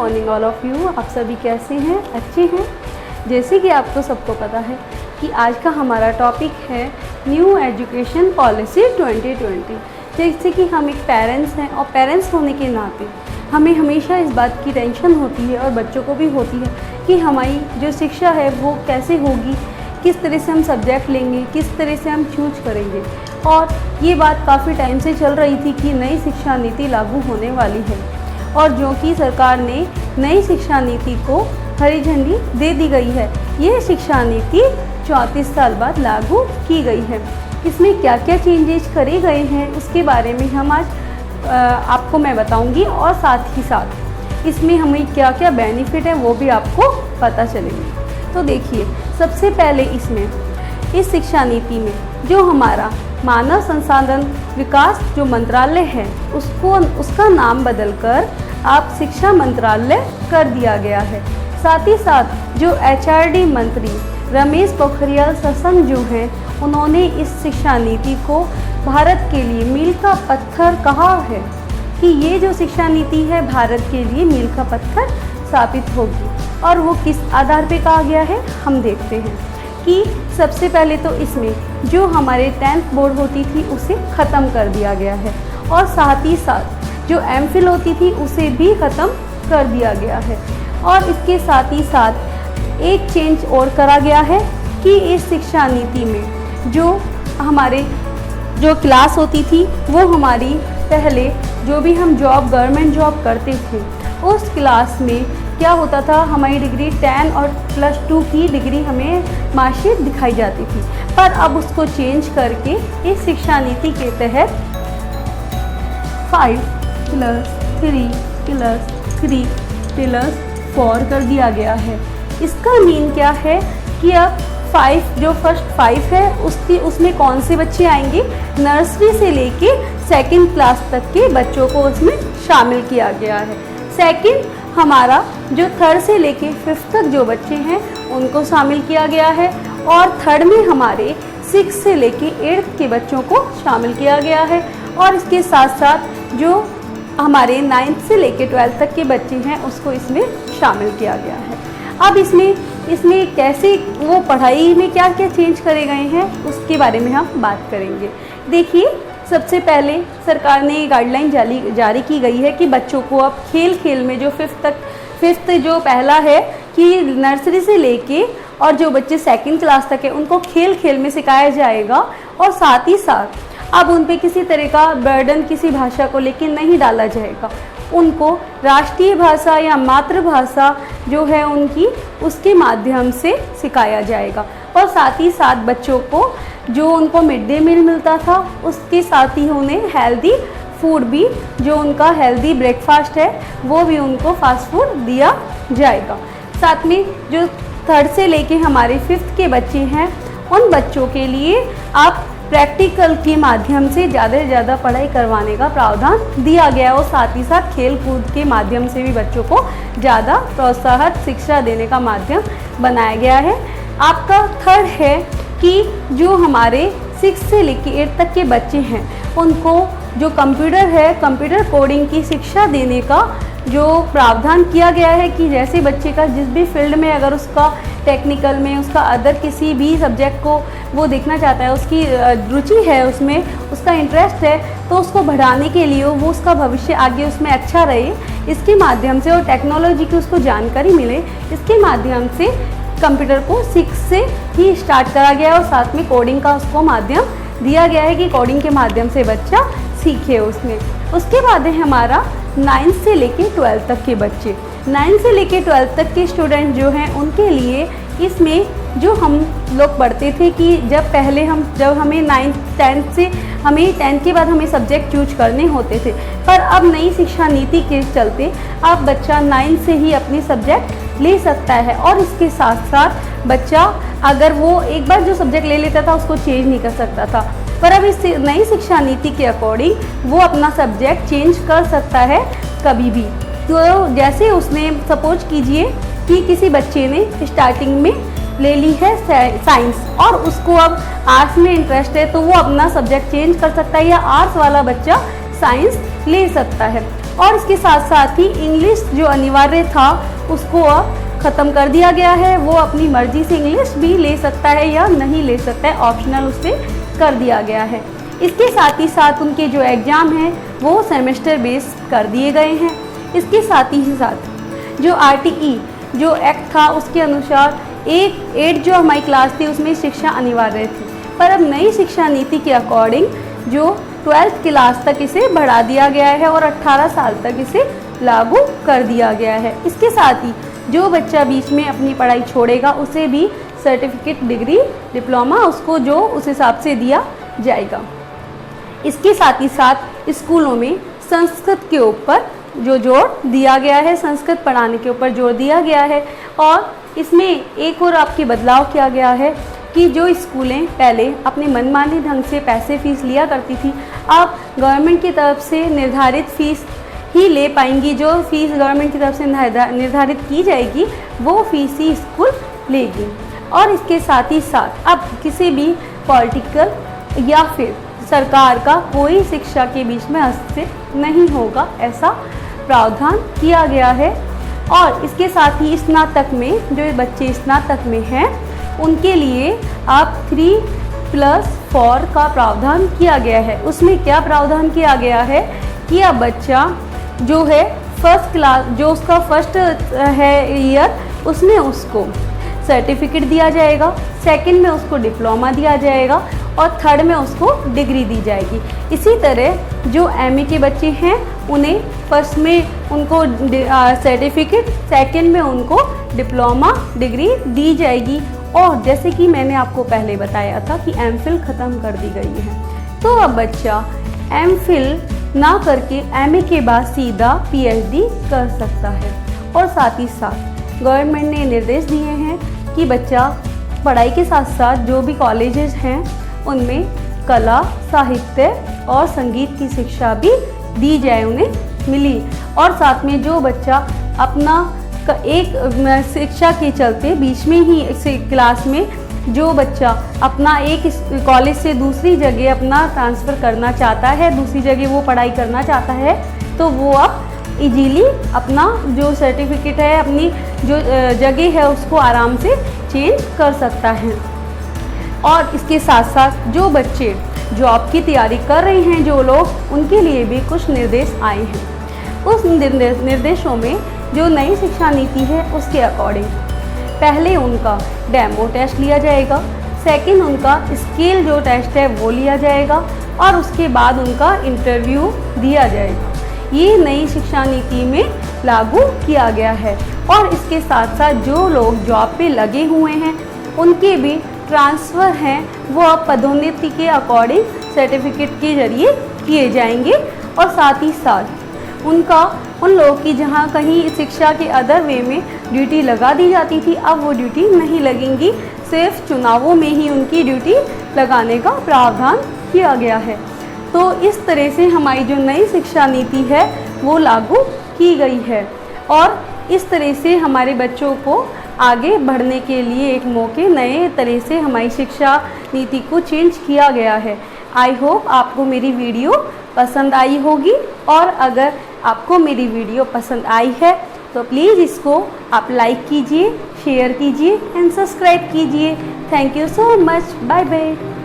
Morning all of you. आप सभी कैसे हैं? अच्छे हैं? जैसे कि आपको सबको पता है कि आज का हमारा टॉपिक है न्यू एजुकेशन पॉलिसी 2020। जैसे कि हम एक पेरेंट्स हैं और पेरेंट्स होने के नाते हमें हमेशा इस बात की टेंशन होती है और बच्चों को भी होती है कि हमारी जो शिक्षा है वो कैसे होगी, किस तरह से हम सब्जेक्ट लेंगे, किस तरह से हम चूज करेंगे। और ये बात काफ़ी टाइम से चल रही थी कि नई शिक्षा नीति लागू होने वाली है और जो कि सरकार ने नई शिक्षा नीति को हरी झंडी दे दी गई है। ये शिक्षा नीति 34 साल बाद लागू की गई है। इसमें क्या क्या चेंजेस करे गए हैं उसके बारे में हम आज आपको मैं बताऊंगी और साथ ही साथ इसमें हमें क्या क्या बेनिफिट है वो भी आपको पता चलेंगे। तो देखिए, सबसे पहले इस शिक्षा नीति में जो हमारा मानव संसाधन विकास जो मंत्रालय है उसका नाम बदलकर आप शिक्षा मंत्रालय कर दिया गया है। साथ ही साथ जो HRD मंत्री रमेश पोखरियाल निशंक जो हैं उन्होंने इस शिक्षा नीति को भारत के लिए मील का पत्थर कहा है कि ये जो शिक्षा नीति है भारत के लिए मील का पत्थर साबित होगी। और वो किस आधार पे कहा गया है हम देखते हैं कि सबसे पहले तो इसमें जो हमारे 10th बोर्ड होती थी उसे ख़त्म कर दिया गया है और साथ ही साथ जो MPhil होती थी उसे भी ख़त्म कर दिया गया है। और इसके साथ ही साथ एक चेंज और करा गया है कि इस शिक्षा नीति में जो हमारे जो क्लास होती थी वो हमारी पहले जो भी हम जॉब गवर्नमेंट जॉब करते थे उस क्लास में क्या होता था, हमारी डिग्री 10 और +2 की डिग्री हमें मार्कशीट दिखाई जाती थी। पर अब उसको चेंज करके इस शिक्षा नीति के तहत 5+3+3+4 कर दिया गया है। इसका मीन क्या है कि अब 5 जो फर्स्ट 5 है उसमें कौन से बच्चे आएंगे, नर्सरी से लेके 2nd क्लास तक के बच्चों को उसमें शामिल किया गया है। सेकंड हमारा जो 3rd से लेके 5th तक जो बच्चे हैं उनको शामिल किया गया है और 3rd में हमारे 6 से लेके 8th के बच्चों को शामिल किया गया है। और इसके साथ साथ जो हमारे 9th से लेके 12th तक के बच्चे हैं उसको इसमें शामिल किया गया है। अब इसमें कैसे वो पढ़ाई में क्या क्या चेंज करे गए हैं उसके बारे में हम बात करेंगे। देखिए, सबसे पहले सरकार ने गाइडलाइन जारी की गई है कि बच्चों को अब खेल में जो 5th जो पहला है कि नर्सरी से लेके और जो बच्चे 2nd क्लास तक है उनको खेल में सिखाया जाएगा। और साथ ही साथ अब उन पे किसी तरह का बर्डन किसी भाषा को लेकर नहीं डाला जाएगा। उनको राष्ट्रीय भाषा या मातृभाषा जो है उनकी उसके माध्यम से सिखाया जाएगा। और साथ ही साथ बच्चों को जो उनको मिड डे मील मिलता था उसके साथ ही उन्हें हेल्दी फूड भी जो उनका हेल्दी ब्रेकफास्ट है वो भी उनको फास्ट फूड दिया जाएगा। साथ में जो 3rd से लेके हमारे 5th के बच्चे हैं उन बच्चों के लिए आप प्रैक्टिकल के माध्यम से ज़्यादा से ज़्यादा पढ़ाई करवाने का प्रावधान दिया गया है और साथ ही साथ खेल कूद के माध्यम से भी बच्चों को ज़्यादा प्रोत्साहन शिक्षा देने का माध्यम बनाया गया है। आपका 3rd है कि जो हमारे 6 से लेकर 8 तक के बच्चे हैं उनको जो कंप्यूटर कोडिंग की शिक्षा देने का जो प्रावधान किया गया है कि जैसे बच्चे का जिस भी फील्ड में अगर उसका टेक्निकल में उसका अदर किसी भी सब्जेक्ट को वो देखना चाहता है, उसकी रुचि है उसमें, उसका इंटरेस्ट है, तो उसको बढ़ाने के लिए वो उसका भविष्य आगे उसमें अच्छा रहे इसके माध्यम से और टेक्नोलॉजी की उसको जानकारी मिले इसके माध्यम से कंप्यूटर को 6 से ही स्टार्ट करा गया है और साथ में कोडिंग का उसको माध्यम दिया गया है कि कोडिंग के माध्यम से बच्चा सीखे उसमें। उसके बाद है हमारा 9th से लेके 12th तक के बच्चे। 9th से लेके 12th तक के स्टूडेंट जो हैं उनके लिए इसमें जो हम लोग पढ़ते थे कि जब हमें 9th 10th से हमें 10th के बाद हमें सब्जेक्ट चूज करने होते थे, पर अब नई शिक्षा नीति के चलते अब बच्चा 9th से ही अपने सब्जेक्ट ले सकता है। और इसके साथ साथ बच्चा अगर वो एक बार जो सब्जेक्ट ले लेता था उसको चेंज नहीं कर सकता था, पर अब इस नई शिक्षा नीति के अकॉर्डिंग वो अपना सब्जेक्ट चेंज कर सकता है कभी भी। तो जैसे उसने सपोज कीजिए कि किसी बच्चे ने स्टार्टिंग में ले ली है साइंस और उसको अब आर्ट्स में इंटरेस्ट है तो वो अपना सब्जेक्ट चेंज कर सकता है या आर्ट्स वाला बच्चा साइंस ले सकता है। और इसके साथ साथ ही इंग्लिश जो अनिवार्य था उसको अब ख़त्म कर दिया गया है। वो अपनी मर्ज़ी से इंग्लिश भी ले सकता है या नहीं ले सकता है, ऑप्शनल उससे कर दिया गया है। इसके साथ ही साथ उनके जो एग्ज़ाम हैं वो सेमेस्टर बेस कर दिए गए हैं। इसके साथ ही साथ जो RTE जो एक्ट था उसके अनुसार 8 जो हमारी क्लास थी उसमें शिक्षा अनिवार्य थी, पर अब नई शिक्षा नीति के अकॉर्डिंग जो 12th क्लास तक इसे बढ़ा दिया गया है और 18 साल तक इसे लागू कर दिया गया है। इसके साथ ही जो बच्चा बीच में अपनी पढ़ाई छोड़ेगा उसे भी सर्टिफिकेट, डिग्री, डिप्लोमा उसको जो उस हिसाब से दिया जाएगा। इसके साथ ही साथ स्कूलों में संस्कृत के ऊपर जो जोर दिया गया है, संस्कृत पढ़ाने के ऊपर जोर दिया गया है। और इसमें एक और आपके बदलाव किया गया है कि जो स्कूलें पहले अपने मनमाने ढंग से पैसे फीस लिया करती थी, अब गवर्नमेंट की तरफ से निर्धारित फीस ही ले पाएंगी। जो फीस गवर्नमेंट की तरफ से निर्धारित की जाएगी वो फीस ही स्कूल लेगी। और इसके साथ ही साथ अब किसी भी पॉलिटिकल या फिर सरकार का कोई शिक्षा के बीच में हस्तक्षेप नहीं होगा, ऐसा प्रावधान किया गया है। और इसके साथ ही स्नातक में जो बच्चे स्नातक में हैं उनके लिए अब 3+4 का प्रावधान किया गया है। उसमें क्या प्रावधान किया गया है कि अब बच्चा जो है फर्स्ट क्लास जो उसका फर्स्ट है ईयर उसमें उसको सर्टिफिकेट दिया जाएगा, सेकंड में उसको डिप्लोमा दिया जाएगा और थर्ड में उसको डिग्री दी जाएगी। इसी तरह जो MA के बच्चे हैं उन्हें फर्स्ट में उनको सर्टिफिकेट, सेकंड में उनको डिप्लोमा डिग्री दी जाएगी। और जैसे कि मैंने आपको पहले बताया था कि MPhil ख़त्म कर दी गई है, तो अब बच्चा MPhil ना करके MA के बाद सीधा PhD कर सकता है। और साथ ही साथ गवर्नमेंट ने निर्देश दिए हैं कि बच्चा पढ़ाई के साथ साथ जो भी कॉलेजेस हैं उनमें कला, साहित्य और संगीत की शिक्षा भी दी जाए, उन्हें मिली। और साथ में जो बच्चा अपना एक शिक्षा के चलते बीच में ही क्लास में जो बच्चा अपना एक कॉलेज से दूसरी जगह अपना ट्रांसफ़र करना चाहता है, दूसरी जगह वो पढ़ाई करना चाहता है, तो वो अब इजीली अपना जो सर्टिफिकेट है, अपनी जो जगह है उसको आराम से चेंज कर सकता है। और इसके साथ साथ जो बच्चे जॉब की तैयारी कर रहे हैं जो लोग, उनके लिए भी कुछ निर्देश आए हैं। उस निर्देशों में जो नई शिक्षा नीति है उसके अकॉर्डिंग पहले उनका डेमो टेस्ट लिया जाएगा, सेकंड उनका स्किल जो टेस्ट है वो लिया जाएगा और उसके बाद उनका इंटरव्यू दिया जाएगा। ये नई शिक्षा नीति में लागू किया गया है। और इसके साथ साथ जो लोग जॉब पे लगे हुए हैं उनके भी ट्रांसफ़र हैं वो अब पदोन्नति के अकॉर्डिंग सर्टिफिकेट के जरिए किए जाएंगे। और साथ ही साथ उन लोगों की जहाँ कहीं शिक्षा के अदर वे में ड्यूटी लगा दी जाती थी, अब वो ड्यूटी नहीं लगेंगी, सिर्फ चुनावों में ही उनकी ड्यूटी लगाने का प्रावधान किया गया है। तो इस तरह से हमारी जो नई शिक्षा नीति है वो लागू की गई है और इस तरह से हमारे बच्चों को आगे बढ़ने के लिए एक मौके नए तरह से हमारी शिक्षा नीति को चेंज किया गया है। आई होप आपको मेरी वीडियो पसंद आई होगी और अगर आपको मेरी वीडियो पसंद आई है तो प्लीज़ इसको आप लाइक कीजिए, शेयर कीजिए एंड सब्सक्राइब कीजिए। Thank you so much. Bye bye.